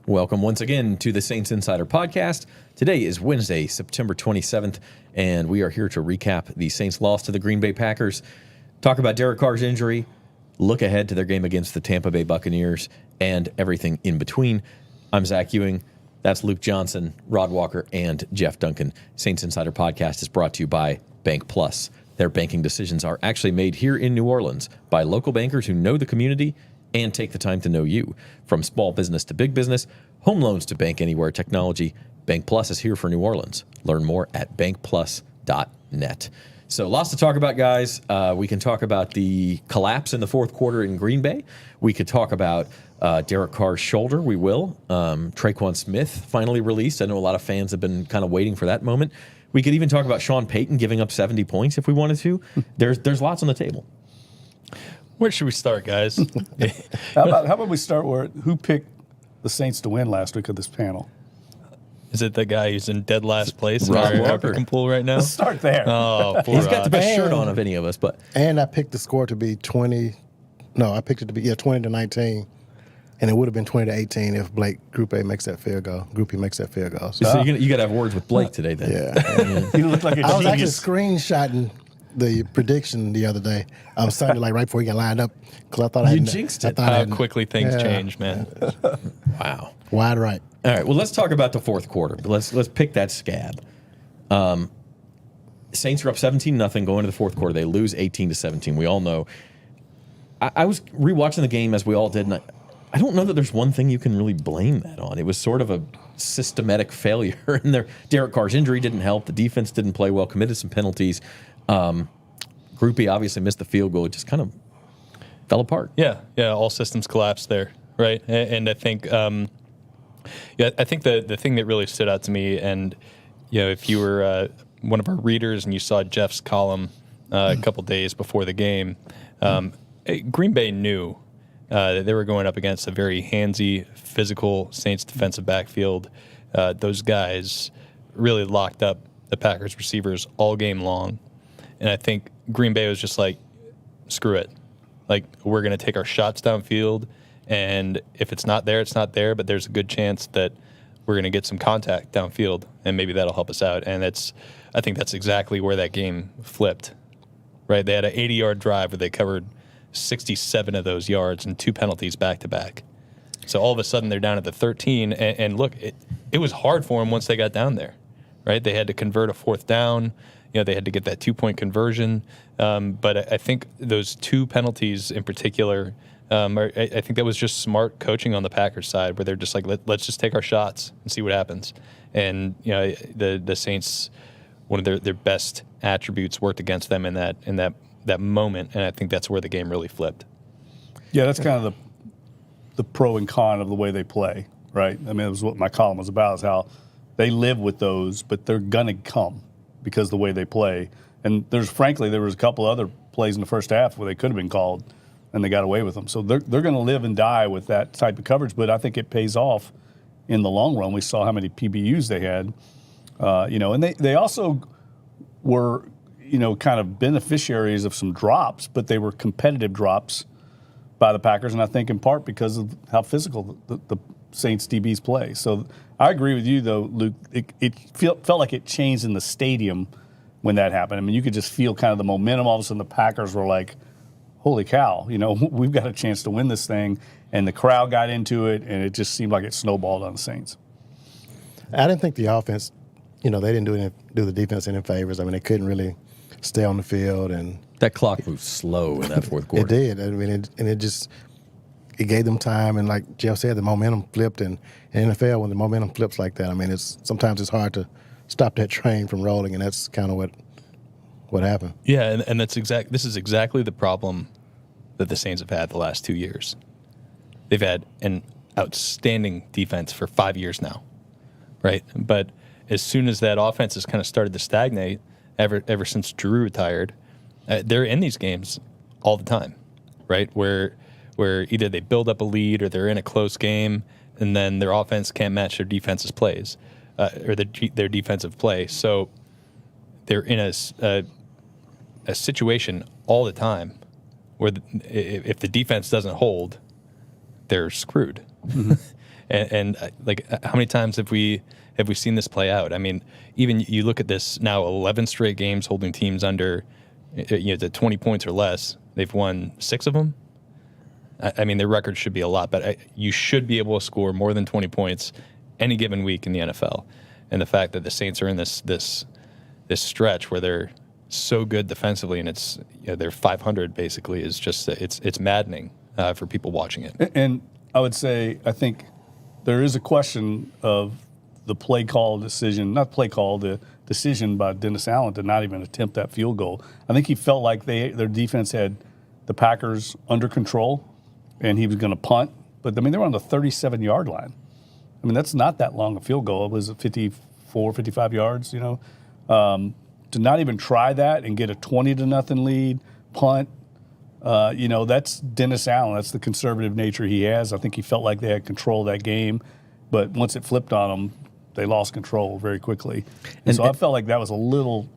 Welcome once again to the Saints Insider Podcast. Today is Wednesday, September 27th, and we are here to recap the Saints' loss to the Green Bay Packers, talk about Derek Carr's injury, look ahead to their game against the Tampa Bay Buccaneers, and everything in between. I'm Zach Ewing. That's Luke Johnson, Rod Walker, and Jeff Duncan. Saints Insider Podcast is brought to you by Bank Plus. Their banking decisions are actually made here in New Orleans by local bankers who know the community and take the time to know you. From small business to big business, home loans to bank anywhere technology, Bank Plus is here for New Orleans. Learn more at bankplus.net. So lots to talk about, guys. We can talk about the collapse in the fourth quarter in Green Bay. We could talk about Derek Carr's shoulder. We will. Trequan Smith finally released. I know a lot of fans have been kind of waiting for that moment. We could even talk about Sean Payton giving up 70 points if we wanted to. There's lots on the table. Where should we start, guys? How about we start who picked the Saints to win last week of this panel? Is it the guy who's in dead last place in Rod our Walker. African pool right now? Let's start there. Oh, poor He's got the Rod. best shirt on of any of us, but And I picked the score to be 20. No, I picked it to be 20-19, and it would have been 20-18 if Blake Group A makes that field goal. Group E makes that field goal. so you got to have words with Blake today then. Yeah, You look like a I was actually genius. scrotting the prediction the other day. I was starting like right before he got lined up because I thought I You had jinxed I it. thought I How had- quickly things Yeah. change, man. Wow. Wide right. All right, well, let's talk about the fourth quarter. Let's pick that scab. Saints are up 17-0 going into the fourth quarter. They lose 18-17. We all know. I was rewatching the game as we all did, and I don't know that there's one thing you can really blame that on. It was sort of a systematic failure, and Derek Carr's injury didn't help. The defense didn't play well, committed some penalties. Group E obviously missed the field goal. It just kind of fell apart. Yeah, all systems collapsed there, right? And I think, I think the thing that really stood out to me, and if you were one of our readers and you saw Jeff's column a couple days before the game, Green Bay knew that they were going up against a very handsy, physical Saints defensive backfield. Those guys really locked up the Packers receivers all game long. And I think Green Bay was just like, screw it. Like, we're going to take our shots downfield, and if it's not there, it's not there, but there's a good chance that we're going to get some contact downfield, and maybe that'll help us out. And I think that's exactly where that game flipped, right? They had an 80-yard drive where they covered 67 of those yards and 2 penalties back-to-back. So all of a sudden, they're down at the 13, and look, it was hard for them once they got down there, right? They had to convert a fourth down. They had to get that 2-point conversion. But I think those 2 penalties in particular, I think that was just smart coaching on the Packers side, where they're just like, let's just take our shots and see what happens. And the Saints, one of their best attributes worked against them in that moment, and I think that's where the game really flipped. Yeah, that's kind of the pro and con of the way they play, right? I mean, it was what my column was about, is how they live with those, but they're going to come because of the way they play. And there was a couple other plays in the first half where they could have been called, and they got away with them. So they're going to live and die with that type of coverage, but I think it pays off in the long run. We saw how many PBUs they had, and they also were, kind of beneficiaries of some drops, but they were competitive drops by the Packers, and I think in part because of how physical the Saints DBs play. So I agree with you, though, Luke. It felt like it changed in the stadium when that happened. I mean, you could just feel kind of the momentum. All of a sudden, the Packers were like, holy cow, we've got a chance to win this thing. And the crowd got into it, and it just seemed like it snowballed on the Saints. I didn't think the offense, they didn't do the defense any favors. I mean, they couldn't really stay on the field, and That clock moved slow in that fourth quarter. it did. I mean, it gave them time, and like Jeff said, the momentum flipped. And in NFL, when the momentum flips like that, I mean, sometimes it's hard to stop that train from rolling, and that's kind of what happened. Yeah, and this is exactly the problem that the Saints have had the last 2 years. They've had an outstanding defense for 5 years now, right? But as soon as that offense has kind of started to stagnate, ever since Drew retired, they're in these games all the time, right? Where either they build up a lead or they're in a close game, and then their offense can't match their defense's plays or their defensive play. So they're in a situation all the time where if the defense doesn't hold, they're screwed. Mm-hmm. And like, how many times have we seen this play out? I mean, even you look at this now, 11 straight games holding teams under, to 20 points or less. They've won 6 of them. I mean, their record should be a lot, but you should be able to score more than 20 points any given week in the NFL. And the fact that the Saints are in this stretch where they're so good defensively and it's they're 500 basically is just it's maddening for people watching it. And I would say I think there is a question of the decision by Dennis Allen to not even attempt that field goal. I think he felt like their defense had the Packers under control and he was going to punt. But, I mean, they were on the 37-yard line. I mean, that's not that long a field goal. It was 54, 55 yards, To not even try that and get a 20-0 lead, punt, that's Dennis Allen. That's the conservative nature he has. I think he felt like they had control of that game. But once it flipped on them, they lost control very quickly. And so I felt like that was a little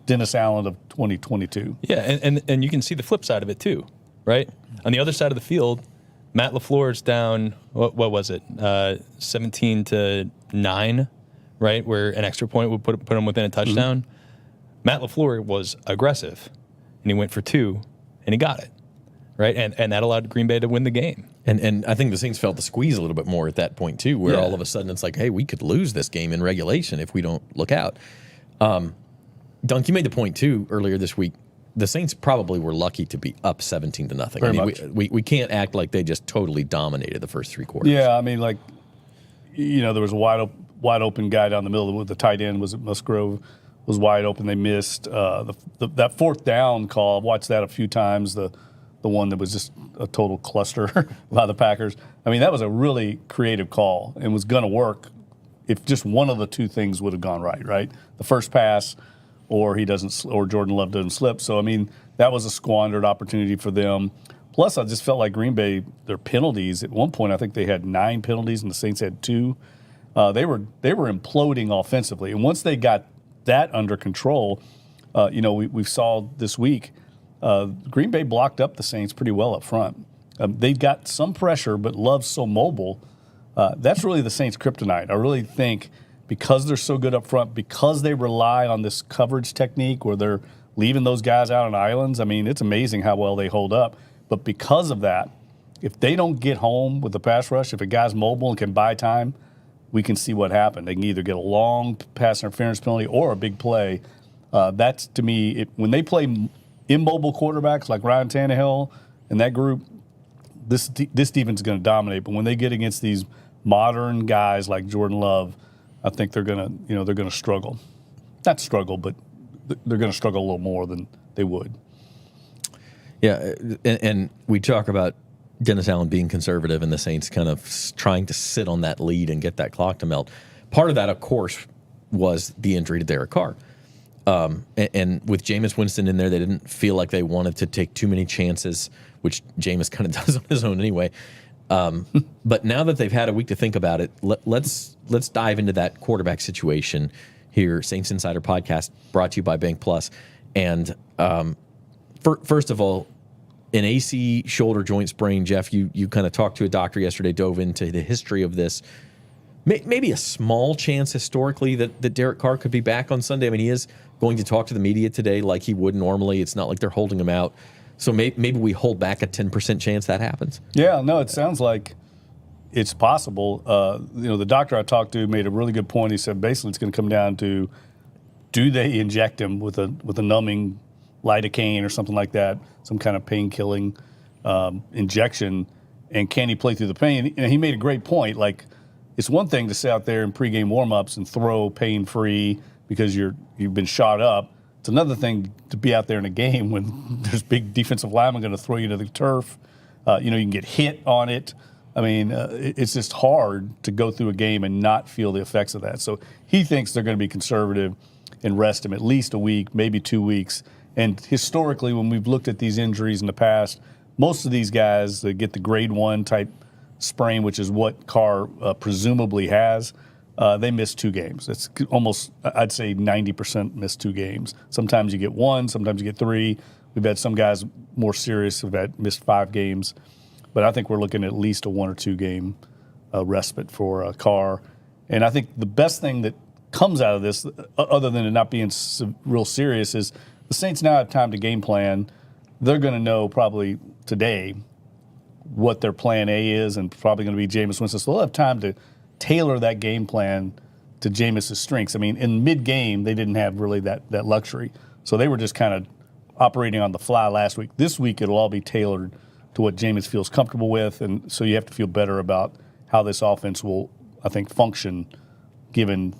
Dennis Allen of 2022. Yeah, and you can see the flip side of it too, right? On the other side of the field, Matt LaFleur's down, what was it, 17-9, right, where an extra point would put him within a touchdown. Mm-hmm. Matt LaFleur was aggressive, and he went for 2, and he got it, right? And that allowed Green Bay to win the game. And I think the Saints felt the squeeze a little bit more at that point, too, where all of a sudden it's like, hey, we could lose this game in regulation if we don't look out. Dunk, you made the point, too, earlier this week. The Saints probably were lucky to be up 17-0. Very I mean, much. we can't act like they just totally dominated the first 3 quarters. Yeah, I mean, there was a wide open guy down the middle. The tight end was Musgrove, was wide open. They missed that fourth down call. I've watched that a few times. The one that was just a total cluster by the Packers. I mean, that was a really creative call and was going to work if just one of the 2 things would have gone right? The first pass or Jordan Love doesn't slip. So, I mean, that was a squandered opportunity for them. Plus, I just felt like Green Bay, their penalties, at one point I think they had 9 penalties and the Saints had 2. They were imploding offensively. And once they got that under control, we saw this week, Green Bay blocked up the Saints pretty well up front. They got some pressure, but Love's so mobile. That's really the Saints' kryptonite. I really think because they're so good up front, because they rely on this coverage technique where they're leaving those guys out on islands, I mean, it's amazing how well they hold up. But because of that, if they don't get home with the pass rush, if a guy's mobile and can buy time, we can see what happened. They can either get a long pass interference penalty or a big play. That's, to me, when they play immobile quarterbacks like Ryan Tannehill and that group, this defense is going to dominate. But when they get against these modern guys like Jordan Love, I think they're going to struggle. Not struggle, but they're going to struggle a little more than they would. Yeah, and we talk about Dennis Allen being conservative and the Saints kind of trying to sit on that lead and get that clock to melt. Part of that, of course, was the injury to Derek Carr. And with Jameis Winston in there, they didn't feel like they wanted to take too many chances, which Jameis kind of does on his own anyway. But now that they've had a week to think about it, let's dive into that quarterback situation here. Saints Insider Podcast brought to you by Bank Plus. And first of all, an AC shoulder joint sprain, Jeff, you kind of talked to a doctor yesterday, dove into the history of this. Maybe a small chance historically that Derek Carr could be back on Sunday. I mean, he is going to talk to the media today like he would normally. It's not like they're holding him out. So maybe we hold back a 10% chance that happens. Yeah, no, it sounds like it's possible. The doctor I talked to made a really good point. He said basically it's going to come down to, do they inject him with a numbing lidocaine or something like that, some kind of pain-killing injection, and can he play through the pain? And he made a great point. Like, it's one thing to sit out there in pregame warm-ups and throw pain-free because you've been shot up. It's another thing to be out there in a game when there's big defensive linemen going to throw you to the turf. You can get hit on it. I mean, it's just hard to go through a game and not feel the effects of that. So he thinks they're going to be conservative and rest him at least a week, maybe 2 weeks. And historically, when we've looked at these injuries in the past, most of these guys that get the grade 1 type sprain, which is what Carr presumably has, they miss 2 games. It's almost, I'd say 90% miss 2 games. Sometimes you get 1, sometimes you get 3. We've had some guys more serious who've missed 5 games. But I think we're looking at least a 1 or 2 game respite for Carr. And I think the best thing that comes out of this, other than it not being real serious, is the Saints now have time to game plan. They're going to know probably today what their plan A is, and probably going to be Jameis Winston. So they'll have time to tailor that game plan to Jameis' strengths. I mean, in mid-game, they didn't have really that luxury. So they were just kind of operating on the fly last week. This week, it'll all be tailored to what Jameis feels comfortable with, and so you have to feel better about how this offense will, I think, function given,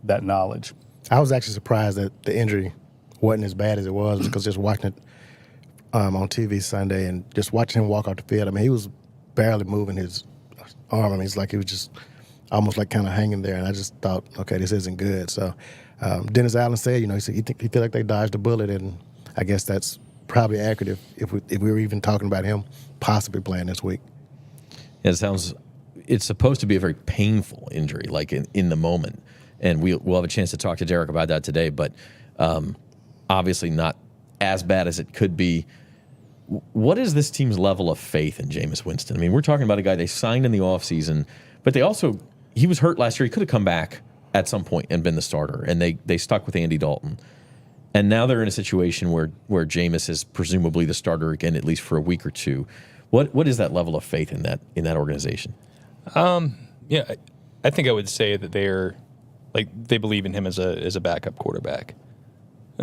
that knowledge. I was actually surprised that the injury wasn't as bad as it was because just watching it on TV Sunday and just watching him walk off the field, I mean, he was barely moving his arm. I mean, it's like he was just almost like kind of hanging there, and I just thought, okay, this isn't good. So Dennis Allen said, he said he feel like they dodged a bullet, and I guess that's probably accurate if we were even talking about him possibly playing this week. Yeah, it's supposed to be a very painful injury, like in the moment. And we'll have a chance to talk to Derek about that today, but obviously not as bad as it could be. What is this team's level of faith in Jameis Winston? I mean, we're talking about a guy they signed in the offseason, but he was hurt last year. He could have come back at some point and been the starter, and they stuck with Andy Dalton. And now they're in a situation where Jameis is presumably the starter again, at least for a week or two. What is that level of faith in that organization? Yeah, I think I would say that they believe in him as a backup quarterback.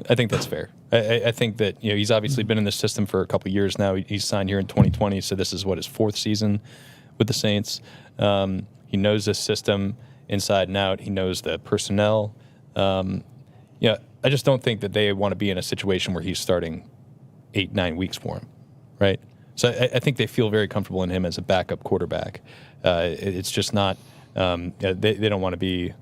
I think that's fair. I think that he's obviously been in the system for a couple of years now. He's signed here in 2020, so this is his fourth season with the Saints. He knows this system inside and out. He knows the personnel. I just don't think that they want to be in a situation where he's starting 8-9 weeks for him, right? So I think they feel very comfortable in him as a backup quarterback. It's just not they don't want to be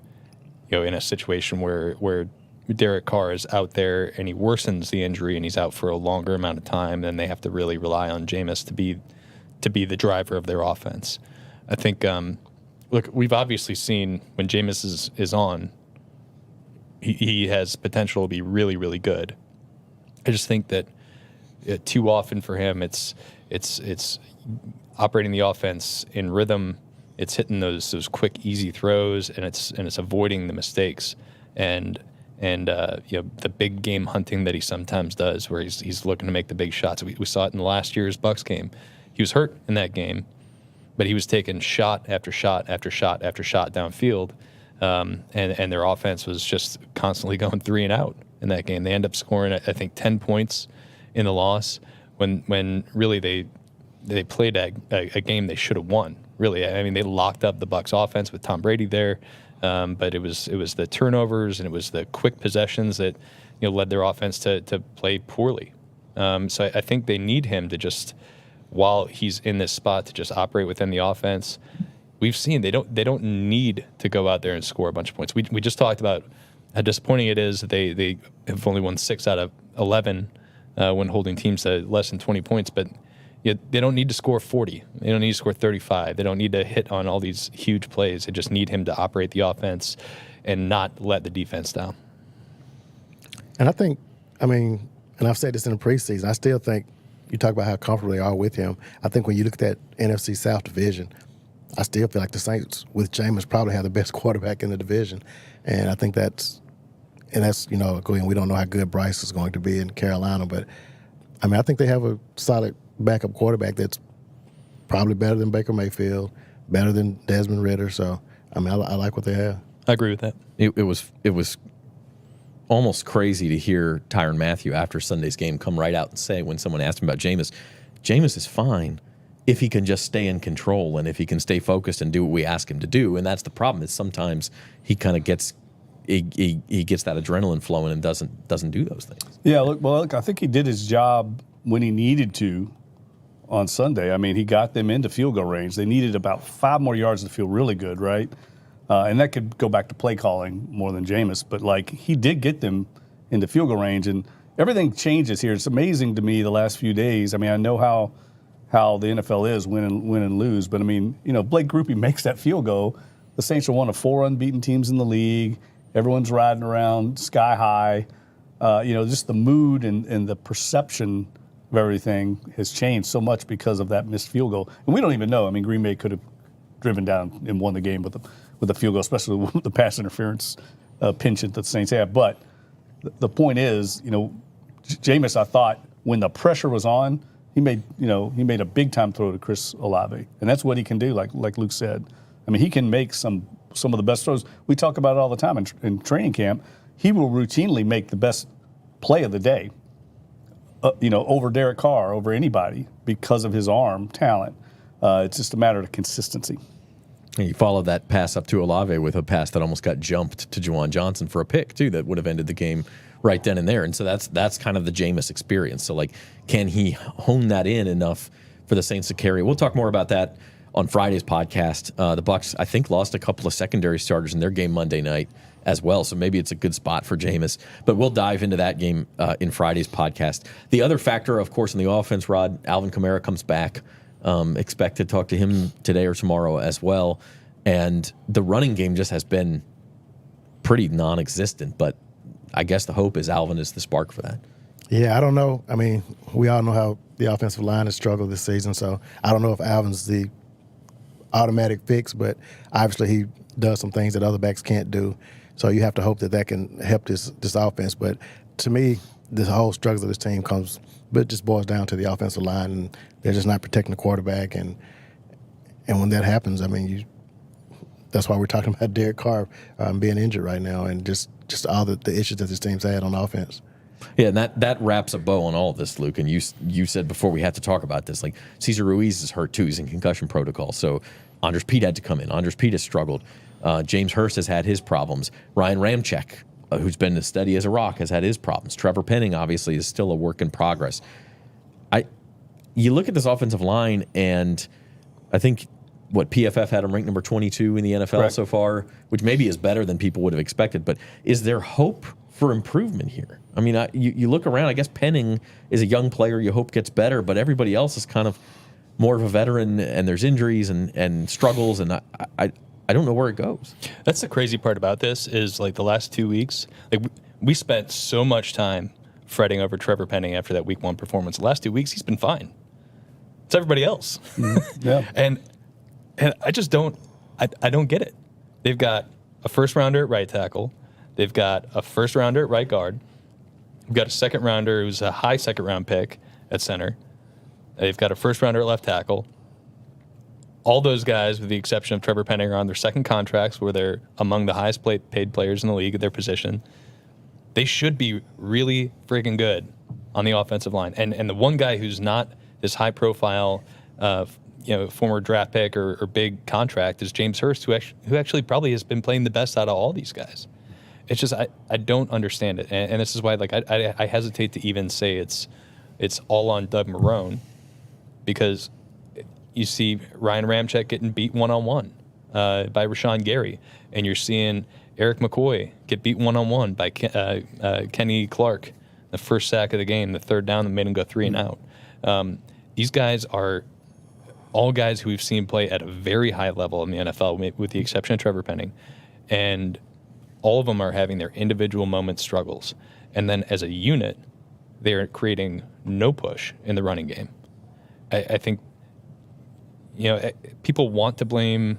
in a situation where Derek Carr is out there and he worsens the injury and he's out for a longer amount of time, then they have to really rely on Jameis to be the driver of their offense. I think look, we've obviously seen when Jameis is on, he has potential to be really, really good. I just think that too often for him, it's operating the offense in rhythm. It's hitting those quick, easy throws, and it's avoiding the mistakes and the big game hunting that he sometimes does, where he's looking to make the big shots. We saw it in last year's Bucs game. He was hurt in that game, but he was taking shot after shot after shot after shot downfield, and their offense was just constantly going 3 and out in that game. They end up scoring, I think, 10 points in the loss when really they played a game they should have won. Really, I mean, they locked up the Bucs offense with Tom Brady there, but it was the turnovers and it was the quick possessions that led their offense to play poorly. So I think they need him to just, while he's in this spot, to just operate within the offense. We've seen they don't need to go out there and score a bunch of points. We just talked about how disappointing it is that they have only won 6 out of 11 when holding teams to less than 20 points, but they don't need to score 40. They don't need to score 35. They don't need to hit on all these huge plays. They just need him to operate the offense and not let the defense down. And I think, and I've said this in the preseason, I still think you talk about how comfortable they are with him. I think when you look at that NFC South division, I still feel like the Saints with Jameis probably have the best quarterback in the division. And I think that's going, we don't know how good Bryce is going to be in Carolina, but I think they have a solid backup quarterback that's probably better than Baker Mayfield, better than Desmond Ridder. So, I like what they have. I agree with that. It was almost crazy to hear Tyrann Mathieu after Sunday's game come right out and say, when someone asked him about Jameis is fine if he can just stay in control and if he can stay focused and do what we ask him to do. And that's the problem, is sometimes he kind of gets he gets that adrenaline flowing and doesn't do those things. Yeah, look, I think he did his job when he needed to on Sunday. I mean, he got them into field goal range. They needed about 5 more yards to feel really good, right? And that could go back to play calling more than Jameis, but he did get them into field goal range, and everything changes here. It's amazing to me the last few days. I mean, I know how the NFL is, win and lose, but Blake Grupe makes that field goal. The Saints are one of 4 unbeaten teams in the league. Everyone's riding around sky high. Just the mood and the perception of everything has changed so much because of that missed field goal. And we don't even know. I mean, Green Bay could have driven down and won the game with a field goal, especially with the pass interference penchant that the Saints have. But the point is, Jameis, I thought when the pressure was on, he made a big time throw to Chris Olave, and that's what he can do. Like Luke said, I mean, he can make some of the best throws. We talk about it all the time in training camp. He will routinely make the best play of the day, over Derek Carr, over anybody because of his arm talent. It's just a matter of consistency. And you followed that pass up to Olave with a pass that almost got jumped to Juwan Johnson for a pick, too, that would have ended the game right then and there. And so that's kind of the Jameis experience. So, can he hone that in enough for the Saints to carry? We'll talk more about that on Friday's podcast. The Bucs, I think, lost a couple of secondary starters in their game Monday night as well. So maybe it's a good spot for Jameis. But we'll dive into that game in Friday's podcast. The other factor, of course, in the offense, Rod, Alvin Kamara comes back. Expect to talk to him today or tomorrow as well. And the running game just has been pretty non-existent. But I guess the hope is Alvin is the spark for that. Yeah, I don't know. I mean, we all know how the offensive line has struggled this season. So I don't know if Alvin's the automatic fix, but obviously he does some things that other backs can't do. So you have to hope that can help this offense. But to me, the whole struggles of this team just boils down to the offensive line, and they're just not protecting the quarterback. And when that happens, I mean, that's why we're talking about Derek Carr being injured right now, and just all the issues that this team's had on offense. Yeah, and that wraps a bow on all of this, Luke. And you said before we had to talk about this, Cesar Ruiz is hurt too. He's in concussion protocol. So Andres Pete had to come in. Andres Pete has struggled. James Hurst has had his problems. Ryan Ramczyk, who's been as steady as a rock, has had his problems. Trevor Penning, obviously, is still a work in progress. You look at this offensive line, and I think PFF had him ranked number 22 in the NFL Correct. so far, which maybe is better than people would have expected. But is there hope for improvement here? I mean, you look around. I guess Penning is a young player you hope gets better, but everybody else is kind of more of a veteran, and there's injuries and struggles, and I don't know where it goes. That's the crazy part about this is the last 2 weeks, we spent so much time fretting over Trevor Penning after that week 1 performance. The last 2 weeks, he's been fine. It's everybody else. Yeah. And I just don't get it. They've got a first rounder at right tackle. They've got a first rounder at right guard. We've got a second rounder who's a high second round pick at center. They've got a first rounder at left tackle. All those guys, with the exception of Trevor Penning, are on their second contracts where they're among the highest paid players in the league at their position. They should be really freaking good on the offensive line. And the one guy who's not this high profile, former draft pick or big contract is James Hurst, who actually probably has been playing the best out of all these guys. It's just I don't understand it, and this is why I hesitate to even say it's all on Doug Marrone, because you see Ryan Ramczyk getting beat one-on-one by Rashawn Gary, and you're seeing Eric McCoy get beat one-on-one by Kenny Clark, the first sack of the game, the third down that made him go 3 and out. These guys are all guys who we've seen play at a very high level in the NFL, with the exception of Trevor Penning, and all of them are having their individual moment struggles. And then as a unit, they're creating no push in the running game. I think, people want to blame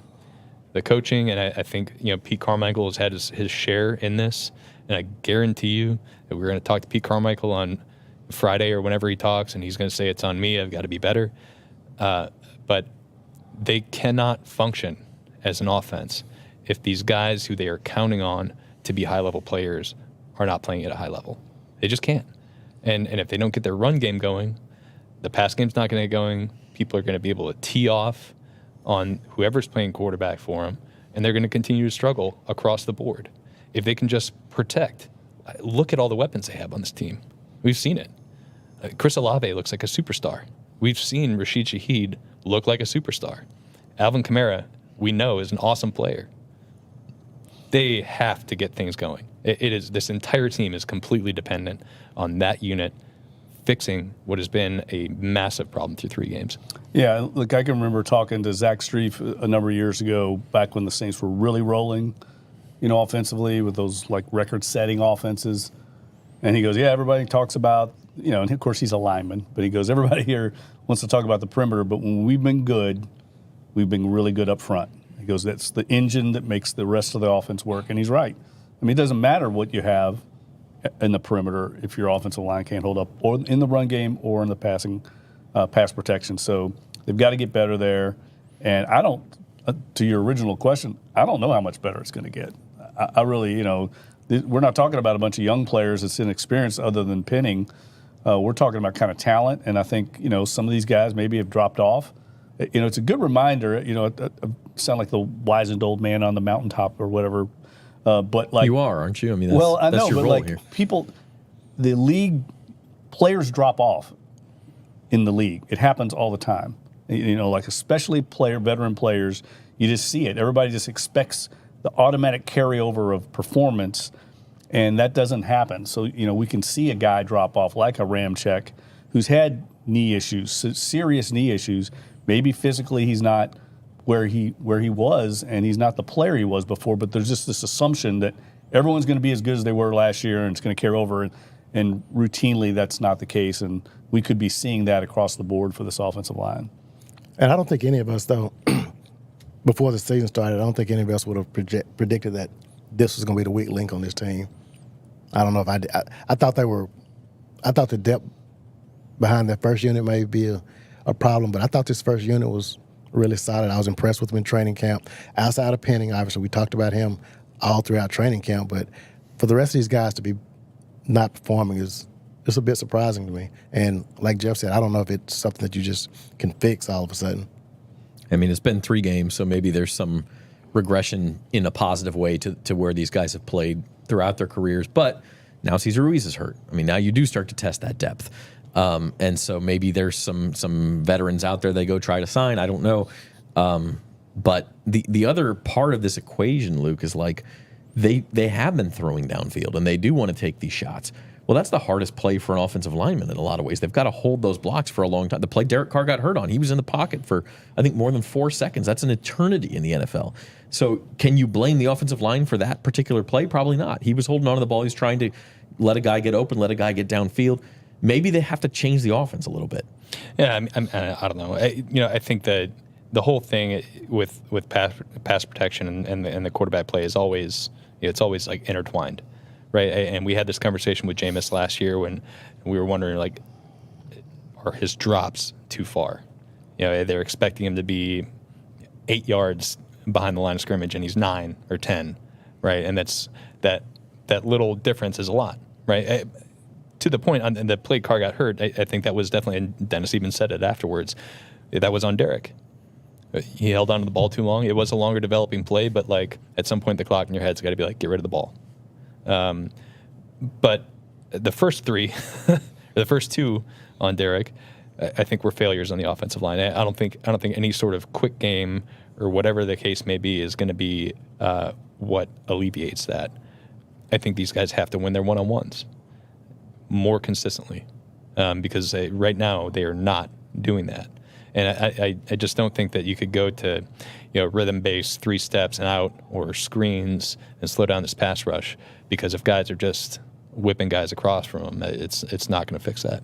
the coaching, and I think, Pete Carmichael has had his share in this. And I guarantee you that we're going to talk to Pete Carmichael on Friday or whenever he talks, and he's going to say it's on me, I've got to be better. But they cannot function as an offense if these guys who they are counting on to be high-level players are not playing at a high level. They just can't. And if they don't get their run game going, the pass game's not going to get going. People are going to be able to tee off on whoever's playing quarterback for them, and they're going to continue to struggle across the board. If they can just protect, look at all the weapons they have on this team. We've seen it. Chris Olave looks like a superstar. We've seen Rashid Shaheed look like a superstar. Alvin Kamara, we know, is an awesome player. They have to get things going. This entire team is completely dependent on that unit fixing what has been a massive problem through 3 games. Yeah, look, I can remember talking to Zach Streif a number of years ago, back when the Saints were really rolling, offensively with those record-setting offenses. And he goes, yeah, everybody talks about, and of course he's a lineman, but he goes, everybody here wants to talk about the perimeter, but when we've been good, we've been really good up front. He goes, that's the engine that makes the rest of the offense work. And he's right. I mean, it doesn't matter what you have in the perimeter if your offensive line can't hold up, or in the run game or in the pass protection. So they've got to get better there. And I don't, to your original question, I don't know how much better it's going to get. I really, we're not talking about a bunch of young players that's inexperienced other than Penning. We're talking about kind of talent. And I think, some of these guys maybe have dropped off. It's a good reminder, I sound like the wizened old man on the mountaintop or whatever. But like you are, aren't you? I mean, that's, well, I that's know, your but role like here. the league players drop off in the league. It happens all the time. Like especially veteran players, you just see it. Everybody just expects the automatic carryover of performance, and that doesn't happen. So, we can see a guy drop off like a Ramczyk who's had knee issues, serious knee issues. Maybe physically he's not where he was, and he's not the player he was before, but there's just this assumption that everyone's going to be as good as they were last year and it's going to carry over, and routinely that's not the case, and we could be seeing that across the board for this offensive line. And I don't think any of us, though, before the season started, I don't think any of us would have predicted that this was going to be the weak link on this team. I don't know if I did. I thought the depth behind that first unit may be a problem, but I thought this first unit was really solid. I was impressed with him in training camp. Outside of Penning, obviously, we talked about him all throughout training camp, but for the rest of these guys to be not performing is a bit surprising to me. And like Jeff said, I don't know if it's something that you just can fix all of a sudden. I mean, it's been 3 games, so maybe there's some regression in a positive way to where these guys have played throughout their careers. But now Cesar Ruiz is hurt. I mean, now you do start to test that depth. And so maybe there's some veterans out there they go try to sign. I don't know. But the other part of this equation, Luke, is like they have been throwing downfield, and they do want to take these shots. Well, that's the hardest play for an offensive lineman in a lot of ways. They've got to hold those blocks for a long time. The play Derek Carr got hurt on, he was in the pocket for, I think, more than 4 seconds. That's an eternity in the NFL. So can you blame the offensive line for that particular play? Probably not. He was holding on to the ball. He's trying to let a guy get open, let a guy get downfield. Maybe they have to change the offense a little bit. Yeah, I don't know. I think that the whole thing with pass protection and the quarterback play is always, it's always like intertwined. Right, and we had this conversation with Jameis last year when we were wondering, like, are his drops too far? They're expecting him to be 8 yards behind the line of scrimmage, and he's 9 or 10, right? And that little difference is a lot, right? To the point on the play Carr got hurt, I think that was definitely, and Dennis even said it afterwards, that was on Derek. He held on to the ball too long. It was a longer developing play, but like at some point the clock in your head's got to be like, get rid of the ball. But the first 3, or the first 2 on Derek, I think were failures on the offensive line. I don't think any sort of quick game or whatever the case may be is going to be what alleviates that. I think these guys have to win their one-on-ones more consistently because right now they are not doing that. And I just don't think that you could go to rhythm-based 3 steps and out or screens and slow down this pass rush, because if guys are just whipping guys across from them, it's not going to fix that.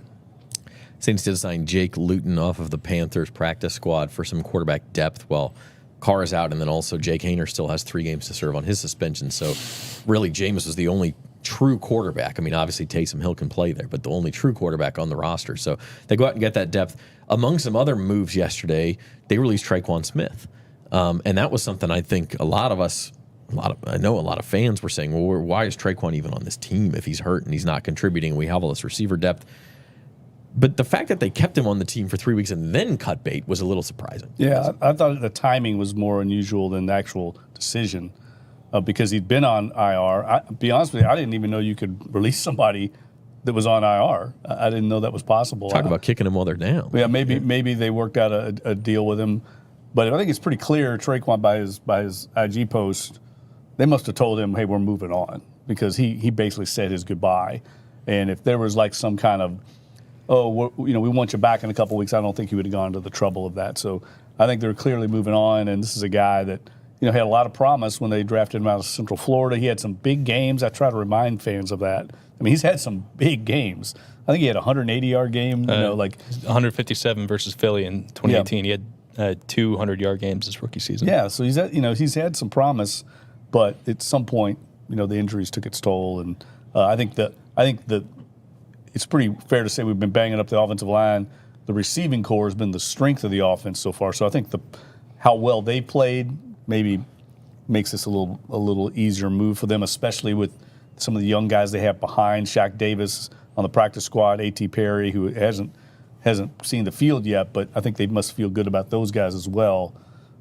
Saints did sign Jake Luton off of the Panthers practice squad for some quarterback depth while Carr is out, and then also Jake Hayner still has 3 games to serve on his suspension. So really Jameis was the only true quarterback. I mean, obviously Taysom Hill can play there, but the only true quarterback on the roster. So they go out and get that depth. Among some other moves yesterday, they released Trequan Smith. And that was something I think I know a lot of fans were saying, well, why is Trequan even on this team if he's hurt and he's not contributing? We have all this receiver depth. But the fact that they kept him on the team for 3 weeks and then cut bait was a little surprising. Yeah, I thought the timing was more unusual than the actual decision because he'd been on IR. To be honest with you, I didn't even know you could release somebody that was on IR. I didn't know that was possible. Talk about kicking them while they're down. Yeah, maybe they worked out a deal with him. But I think it's pretty clear, Trequan, by his IG post, they must have told him, hey, we're moving on, because he basically said his goodbye. And if there was like some kind of, we want you back in a couple of weeks, I don't think he would have gone to the trouble of that. So I think they're clearly moving on, and this is a guy that had a lot of promise when they drafted him out of Central Florida. He had some big games. I try to remind fans of that. I mean, he's had some big games. I think he had a 180-yard game, 157 versus Philly in 2018. Yeah. He had 200-yard games this rookie season. Yeah, so he's had some promise, but at some point, the injuries took its toll, and I think that it's pretty fair to say we've been banging up the offensive line. The receiving core has been the strength of the offense so far. So I think how well they played maybe makes this a little easier move for them, especially with some of the young guys they have behind. Shaq Davis on the practice squad, A.T. Perry, who hasn't seen the field yet, but I think they must feel good about those guys as well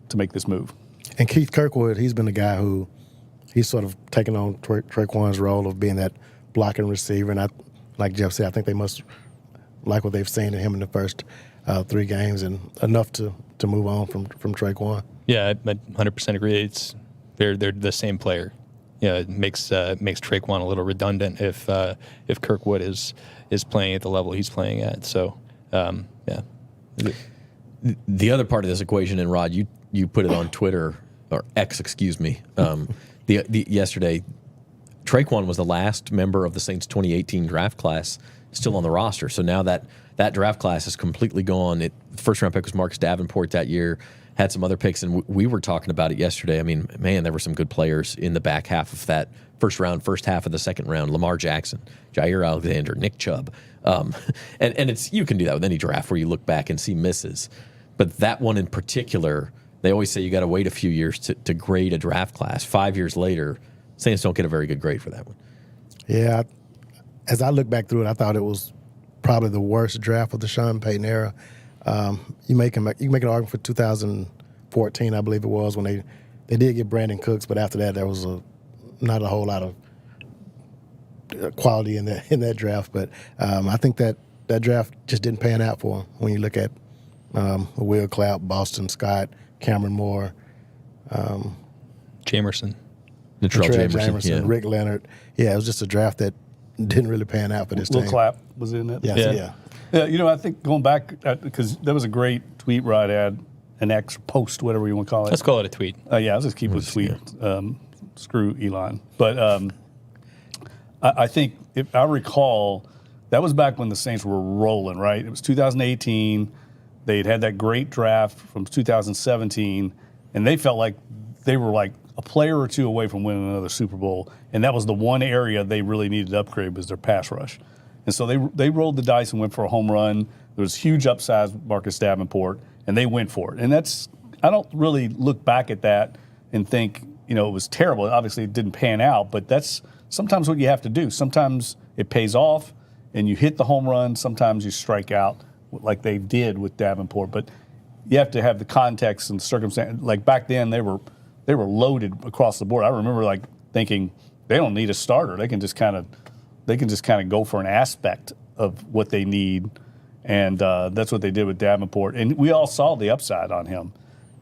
to make this move. And Keith Kirkwood, he's been the guy who he's sort of taken on Trequan's role of being that blocking receiver. And like Jeff said, I think they must like what they've seen in him in the first 3 games and enough to move on from Trequan. Yeah, I 100% agree. They're the same player. Yeah, it makes Trequan a little redundant if Kirkwood is playing at the level he's playing at. So, yeah. The other part of this equation, and Rod, you put it on Twitter or X, excuse me. Yesterday, Trequan was the last member of the Saints 2018 draft class still on the roster. So now that draft class is completely gone. The first round pick was Marcus Davenport that year. Had some other picks, and we were talking about it yesterday. I mean, man, there were some good players in the back half of that first half of the second round. Lamar Jackson, Jair Alexander, Nick Chubb. And you can do that with any draft where you look back and see misses. But that one in particular, they always say you got to wait a few years to grade a draft class. 5 years later, Saints don't get a very good grade for that one. Yeah, as I look back through it, I thought it was probably the worst draft of the Sean Payton era. You can make an argument for 2014, I believe it was, when they did get Brandon Cooks, but after that there was not a whole lot of quality in that draft. But I think that draft just didn't pan out for him when you look at Will Clapp, Boston Scott, Cameron Moore, Jamerson. Latrell Jamerson, yeah. Rick Leonard. Yeah, it was just a draft that didn't really pan out for this team. Will Clapp was in it? Yeah. Yeah, I think going back, because that was a great tweet where I had an X post, whatever you want to call it. Let's call it a tweet. Yeah, I'll just keep it a tweet. Screw Elon. But I think, if I recall, that was back when the Saints were rolling, right? It was 2018. They'd had that great draft from 2017, and they felt like they were like a player or two away from winning another Super Bowl. And that was the one area they really needed to upgrade was their pass rush. And so they rolled the dice and went for a home run. There was huge upside with Marcus Davenport, and they went for it. And I don't really look back at that and think, it was terrible. Obviously, it didn't pan out, but that's sometimes what you have to do. Sometimes it pays off, and you hit the home run. Sometimes you strike out like they did with Davenport. But you have to have the context and circumstance. Like back then, they were loaded across the board. I remember thinking they don't need a starter. They can just kind of go for an aspect of what they need, and that's what they did with Davenport. And we all saw the upside on him.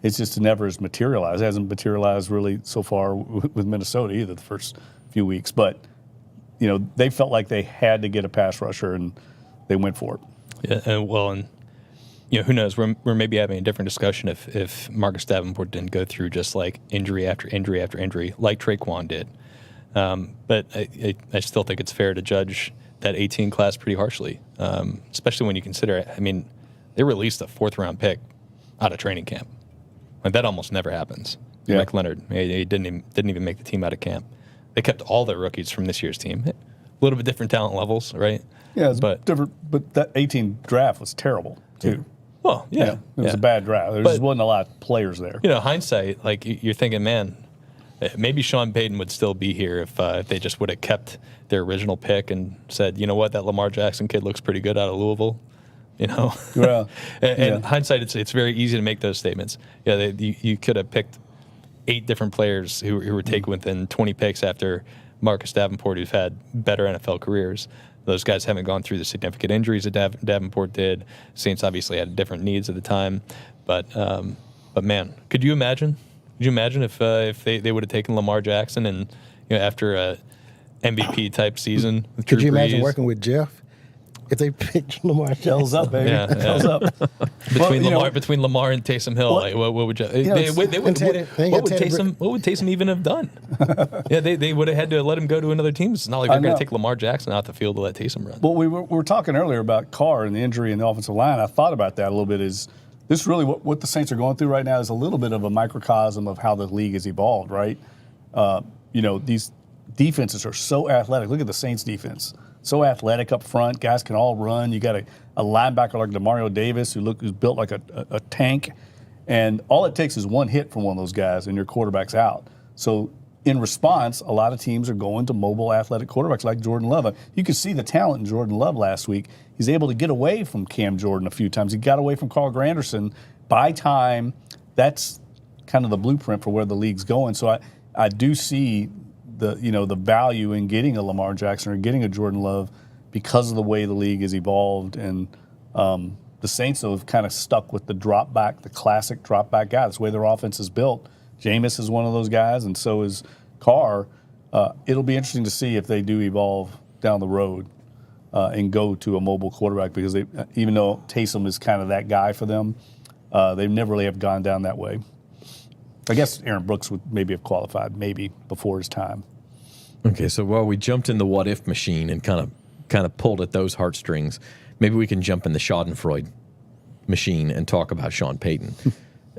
It's just never has materialized. It hasn't materialized really so far with Minnesota either the first few weeks. But, they felt like they had to get a pass rusher, and they went for it. Yeah, who knows? We're maybe having a different discussion if Marcus Davenport didn't go through just like injury after injury after injury, like Trequan did. But I still think it's fair to judge that 18 class pretty harshly, especially when you consider it. I mean, they released a 4th-round pick out of training camp. Like, that almost never happens. Yeah. Rick Leonard, he didn't even make the team out of camp. They kept all their rookies from this year's team. A little bit different talent levels, right? Yeah, it's different. But that 18 draft was terrible too. Well, yeah. It was a bad draft. There just wasn't a lot of players there. Hindsight, like you're thinking, man, maybe Sean Payton would still be here if they just would have kept their original pick and said, you know what, that Lamar Jackson kid looks pretty good out of Louisville. Well, and hindsight, it's very easy to make those statements. Yeah, you could have picked 8 different players who were taken within 20 picks after Marcus Davenport, who've had better NFL careers. Those guys haven't gone through the significant injuries that Davenport did. Saints obviously had different needs at the time, but man, could you imagine? Could you imagine if they would have taken Lamar Jackson and after a MVP type season? With Could Drew you imagine Brees, working with Jeff? If they picked Lamar Jackson. Hell's up, baby. Yeah. Hell's up. Between Lamar and Taysom Hill, what would you? What would Taysom even have done? Yeah, they would have had to let him go to another team. It's not like they're going to take Lamar Jackson out the field to let Taysom run. Well, we were talking earlier about Carr and the injury in the offensive line. I thought about that a little bit. Is this really what the Saints are going through right now is a little bit of a microcosm of how the league has evolved, right? These defenses are so athletic. Look at the Saints defense. So athletic up front. Guys can all run. You got a linebacker like DeMario Davis who's built like a tank. And all it takes is one hit from one of those guys and your quarterback's out. So in response, a lot of teams are going to mobile athletic quarterbacks like Jordan Love. You could see the talent in Jordan Love last week. He's able to get away from Cam Jordan a few times. He got away from Carl Granderson. By time, that's kind of the blueprint for where the league's going. So I do see the value in getting a Lamar Jackson or getting a Jordan Love because of the way the league has evolved. And the Saints have kind of stuck with the classic drop back guy. That's the way their offense is built. Jameis is one of those guys, and so is Carr. It'll be interesting to see if they do evolve down the road and go to a mobile quarterback because even though Taysom is kind of that guy for them, they never really have gone down that way. I guess Aaron Brooks would maybe have qualified maybe before his time. Okay, so while we jumped in the what-if machine and kind of pulled at those heartstrings, maybe we can jump in the Schadenfreude machine and talk about Sean Payton.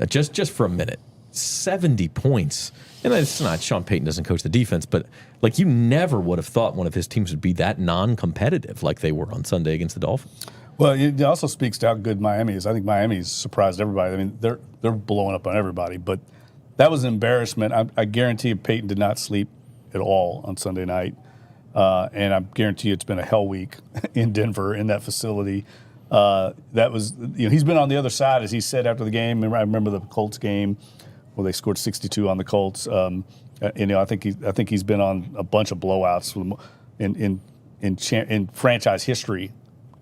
just for a minute. 70 points. And it's not, Sean Payton doesn't coach the defense, but like you never would have thought one of his teams would be that non-competitive like they were on Sunday against the Dolphins. Well, it also speaks to how good Miami is. I think Miami's surprised everybody. I mean, they're blowing up on everybody, but that was an embarrassment. I guarantee you Payton did not sleep at all on Sunday night. And I guarantee you it's been a hell week in Denver in that facility. That was, he's been on the other side, as he said after the game. I remember the Colts game where they scored 62 on the Colts. I think he's been on a bunch of blowouts in franchise history,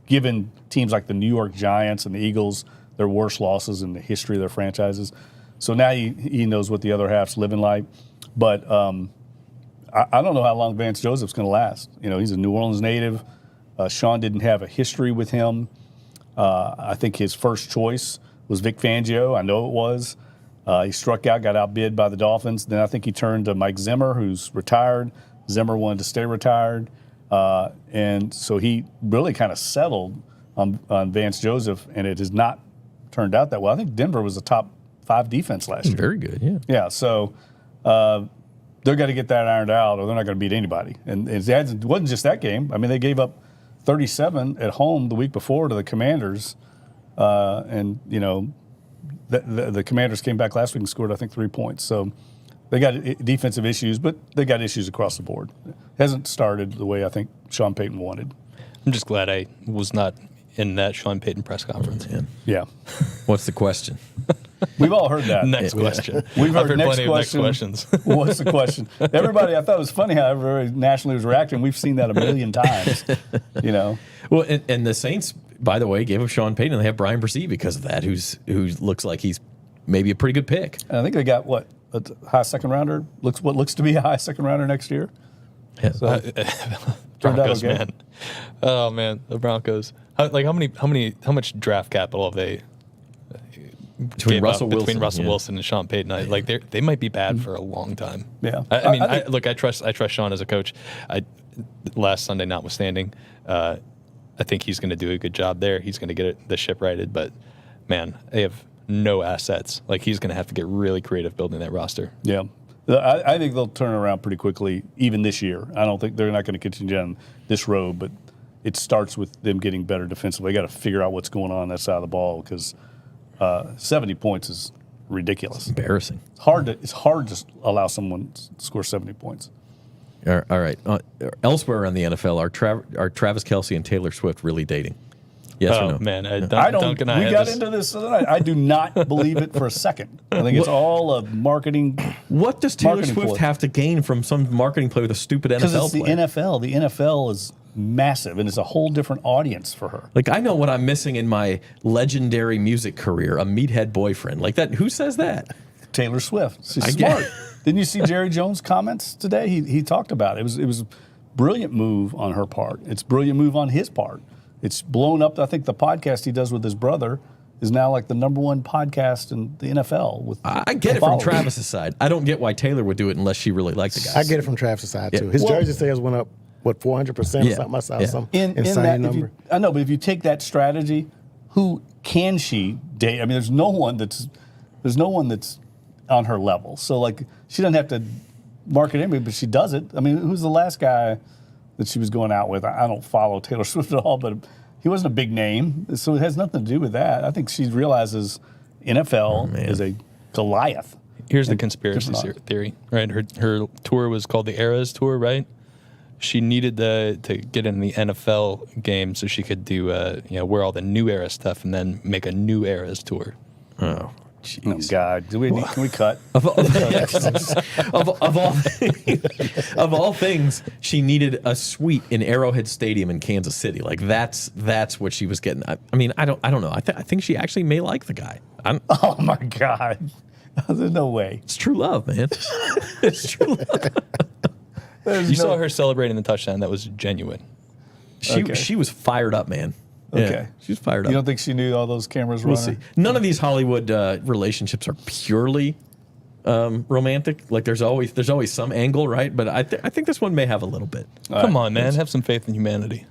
given teams like the New York Giants and the Eagles their worst losses in the history of their franchises. So now he knows what the other half's living like. But I don't know how long Vance Joseph's going to last. He's a New Orleans native. Sean didn't have a history with him. I think his first choice was Vic Fangio. I know it was. He struck out, got outbid by the Dolphins. Then I think he turned to Mike Zimmer, who's retired. Zimmer wanted to stay retired. And so he really kind of settled on Vance Joseph, and it has not turned out that well. I think Denver was a top 5 defense last year. Very good, yeah. Yeah, so they're going to get that ironed out, or they're not going to beat anybody. And it wasn't just that game. I mean, they gave up 37 at home the week before to the Commanders. The Commanders came back last week and scored, I think, 3 points. So they got defensive issues, but they got issues across the board. It hasn't started the way I think Sean Payton wanted. I'm just glad I was not in that Sean Payton press conference. Yeah. What's the question? We've all heard that. Next question. We've heard plenty next of next questions. What's the question? Everybody, I thought it was funny how everybody nationally was reacting. We've seen that a million times, Well, and the Saints, by the way, gave up Sean Payton, and they have Brian Brzee because of that, who looks like he's maybe a pretty good pick. And I think they got, a high second rounder? What looks to be a high second rounder next year? Yeah. So, Broncos, okay. man. Oh man, the Broncos. How much draft capital have they Between Russell Wilson and Sean Payton? Like they might be bad for a long time. Yeah. I trust Sean as a coach. Last Sunday notwithstanding, I think he's going to do a good job there. He's going to get the ship righted. But man, they have no assets. Like he's going to have to get really creative building that roster. Yeah. I think they'll turn around pretty quickly, even this year. I don't think they're not going to continue on this road, but it starts with them getting better defensively. They got to figure out what's going on that side of the ball because 70 points is ridiculous. Embarrassing. It's hard to allow someone to score 70 points. All right. Elsewhere around the NFL, are Travis Kelce and Taylor Swift really dating? Yes or no? Man, Duncan, we got into this tonight. I do not believe it for a second. I think it's all a marketing. What does Taylor Swift ploy. have to gain from some marketing play with a stupid NFL Because it's the play? NFL. The NFL is massive, and it's a whole different audience for her. Like, I know what I'm missing in my legendary music career, a meathead boyfriend. Like that, who says that? Taylor Swift. She's I smart. get- Didn't you see Jerry Jones' comments today? He talked about it. It was a brilliant move on her part. It's a brilliant move on his part. It's blown up. I think the podcast he does with his brother is now like the #1 podcast in the NFL. I get it from Travis's side. I don't get why Taylor would do it unless she really liked the guy. I get it from Travis' side, too. His jersey sales went up, 400% or something? I saw some insane number. I know, but if you take that strategy, who can she date. I mean, there's no one that's on her level. So like, she doesn't have to market anybody, but she does it. I mean, who's the last guy that she was going out with? I don't follow Taylor Swift at all, but he wasn't a big name, so it has nothing to do with that. I think she realizes NFL is a Goliath. Here's the conspiracy theory, right? Her tour was called the Eras Tour, right? She needed to get in the NFL game so she could do, wear all the new era stuff and then make a new Eras tour. Oh, jeez. Oh, God. Can we cut? Of all things, she needed a suite in Arrowhead Stadium in Kansas City. Like that's what she was getting. I mean, I don't know. I think she actually may like the guy. Oh my God. There's no way. It's true love, man. It's true love. You saw her celebrating the touchdown. That was genuine. She was fired up, man. Okay. Yeah, she was fired up. You don't think she knew all those cameras were We'll on see. her? None of these Hollywood relationships are purely romantic. Like there's always some angle, right? But I think this one may have a little bit. Come on, man. Have some faith in humanity.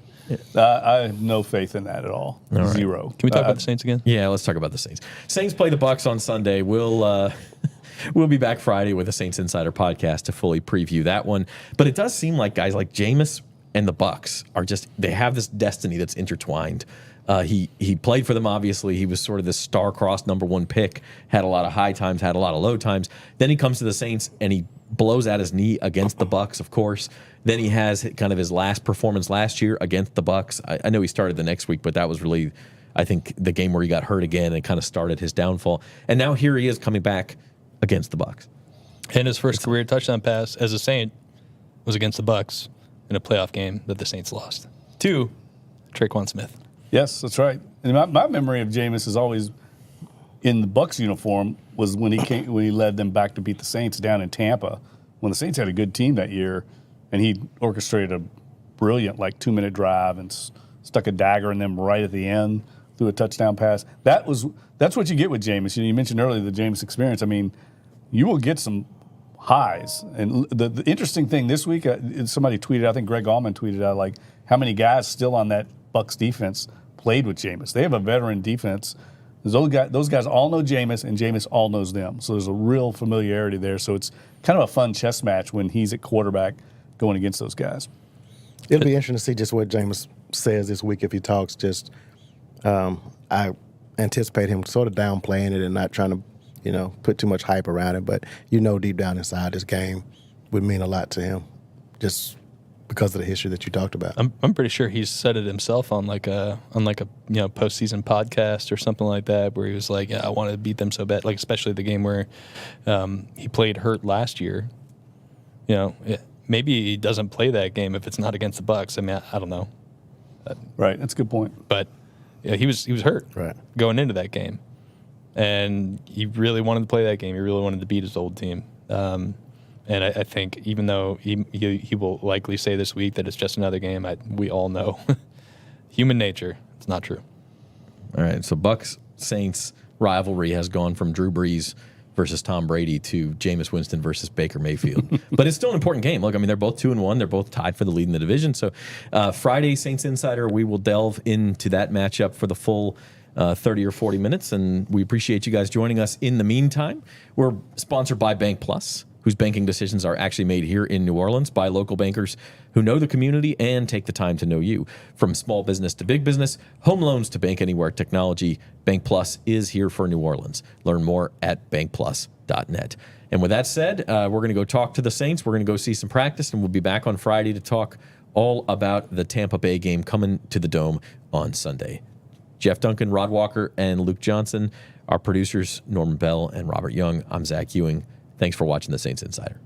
I have no faith in that at all. Right. Zero. Can we talk about the Saints again? Yeah, let's talk about the Saints. Saints play the Bucs on Sunday. We'll be back Friday with a Saints Insider podcast to fully preview that one. But it does seem like guys like Jameis and the Bucs they have this destiny that's intertwined. He played for them, obviously. He was sort of this star-crossed number one pick, had a lot of high times, had a lot of low times. Then he comes to the Saints and he blows out his knee against the Bucs, of course. Then he has kind of his last performance last year against the Bucs. I know he started the next week, but that was really, I think, the game where he got hurt again and kind of started his downfall. And now here he is coming back against the Bucs. And his first career touchdown pass as a Saint was against the Bucs in a playoff game that the Saints lost to Trequan Smith. Yes, that's right. And my memory of Jameis is always in the Bucs uniform was when he led them back to beat the Saints down in Tampa when the Saints had a good team that year, and he orchestrated a brilliant 2-minute drive and stuck a dagger in them right at the end through a touchdown pass. That's what you get with Jameis. You mentioned earlier the Jameis experience. I mean, you will get some highs. And the interesting thing this week, somebody tweeted, I think Greg Allman tweeted out, how many guys still on that Bucs defense played with Jameis. They have a veteran defense. Those guys all know Jameis, and Jameis all knows them. So there's a real familiarity there. So it's kind of a fun chess match when he's at quarterback going against those guys. It'll be interesting to see just what Jameis says this week if he talks. I anticipate him sort of downplaying it and not trying to, put too much hype around it. But deep down inside, this game would mean a lot to him, just because of the history that you talked about. I'm pretty sure he's said it himself on a postseason podcast or something like that, where he was like, "Yeah, I want to beat them so bad." Especially the game where he played hurt last year. Maybe he doesn't play that game if it's not against the Bucs. I mean, I don't know. Right, that's a good point. But he was hurt going into that game, and he really wanted to play that game. He really wanted to beat his old team. And I think even though he will likely say this week that it's just another game, we all know human nature. It's not true. All right, so Bucs-Saints rivalry has gone from Drew Brees versus Tom Brady to Jameis Winston versus Baker Mayfield. But it's still an important game. Look, I mean, they're both 2-1. They're both tied for the lead in the division. So Friday, Saints Insider, we will delve into that matchup for the full 30 or 40 minutes, and we appreciate you guys joining us. In the meantime, we're sponsored by Bank Plus, whose banking decisions are actually made here in New Orleans by local bankers who know the community and take the time to know you. From small business to big business, home loans to bank anywhere technology, Bank Plus is here for New Orleans. Learn more at bankplus.net. And with that said, we're going to go talk to the Saints. We're going to go see some practice, and we'll be back on Friday to talk all about the Tampa Bay game coming to the Dome on Sunday. Jeff Duncan, Rod Walker, and Luke Johnson, our producers, Norman Bell and Robert Young. I'm Zach Ewing. Thanks for watching the Saints Insider.